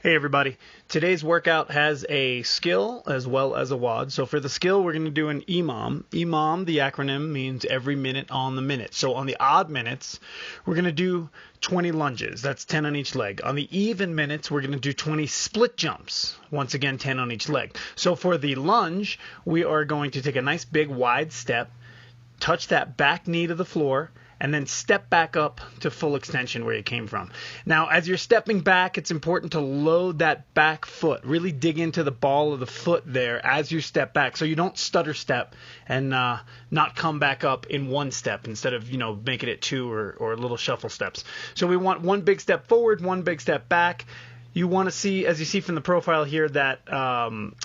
Hey everybody, today's workout has a skill as well as a WOD. So for the skill, we're going to do an EMOM. EMOM, the acronym, means every minute on the minute. So on the odd minutes, we're going to do 20 lunges. That's 10 on each leg. On the even minutes, we're going to do 20 split jumps. Once again, 10 on each leg. So for the lunge, we are going to take a nice big wide step, touch that back knee to the floor, and then step back up to full extension where you came from. Now, as you're stepping back, it's important to load that back foot. Really dig into the ball of the foot there as you step back, so you don't stutter step and not come back up in one step instead of, making it two or little shuffle steps. So we want one big step forward, one big step back. You want to see, as you see from the profile here, that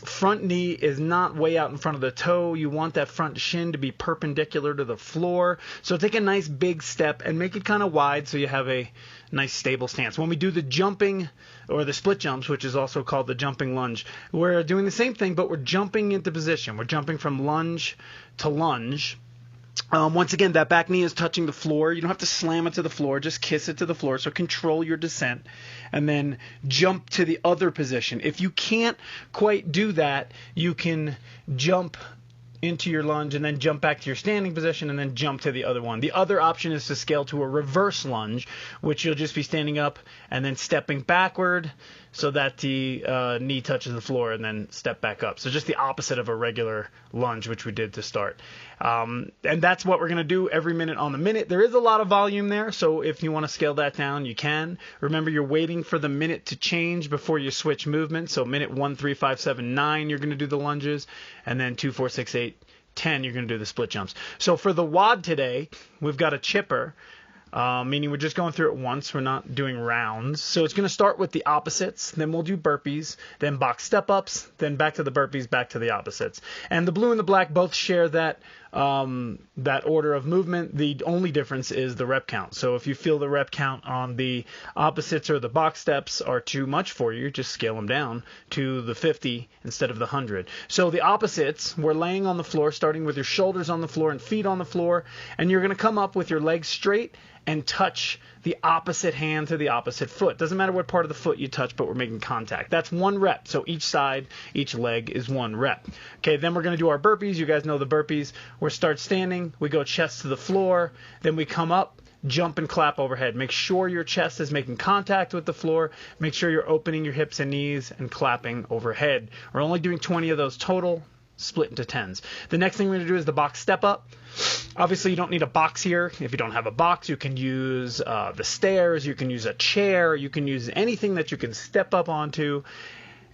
front knee is not way out in front of the toe. You want that front shin to be perpendicular to the floor. So take a nice big step and make it kind of wide so you have a nice stable stance. When we do the jumping or the split jumps, which is also called the jumping lunge, we're doing the same thing, but we're jumping into position. We're jumping from lunge to lunge. Once again, that back knee is touching the floor. You don't have to slam it to the floor. Just kiss it to the floor. So control your descent and then jump to the other position. If you can't quite do that, you can jump into your lunge and then jump back to your standing position and then jump to the other one. The other option is to scale to a reverse lunge, which you'll just be standing up and then stepping backward so that the knee touches the floor and then step back up. So just the opposite of a regular lunge, which we did to start. And that's what we're going to do every minute on the minute. There is a lot of volume there, so if you want to scale that down, you can. Remember, you're waiting for the minute to change before you switch movement. So minute 1, 3, 5, 7, 9, you're going to do the lunges, and then 2, 4, 6, 8, 10, you're going to do the split jumps. So for the WOD today, we've got a chipper, meaning we're just going through it once. We're not doing rounds. So it's going to start with the opposites, then we'll do burpees, then box step-ups, then back to the burpees, back to the opposites. And the blue and the black both share that order of movement. The only difference is the rep count. So if you feel the rep count on the opposites or the box steps are too much for you, just scale them down to the 50 instead of the 100. So the opposites, we're laying on the floor, starting with your shoulders on the floor and feet on the floor, and you're going to come up with your legs straight and touch the opposite hand to the opposite foot. Doesn't matter what part of the foot you touch, but we're making contact. That's one rep. So each side, each leg is one rep. Okay, then we're going to do our burpees. You guys know the burpees. We start standing. We go chest to the floor. Then we come up, jump and clap overhead. Make sure your chest is making contact with the floor. Make sure you're opening your hips and knees and clapping overhead. We're only doing 20 of those total, split into 10s. The next thing we're going to do is the box step up. Obviously, you don't need a box here. If you don't have a box, you can use the stairs. You can use a chair. You can use anything that you can step up onto,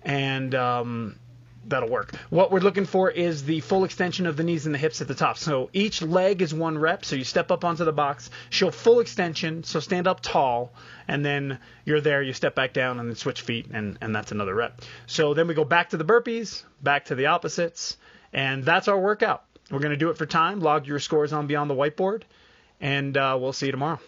and that'll work. What we're looking for is the full extension of the knees and the hips at the top. So each leg is one rep. So you step up onto the box, show full extension, so stand up tall, and then you're there, you step back down, and then switch feet, and that's another rep. So then we go back to the burpees, back to the opposites, and that's our workout. We're going to do it for time. Log your scores on Beyond the Whiteboard, and we'll see you tomorrow.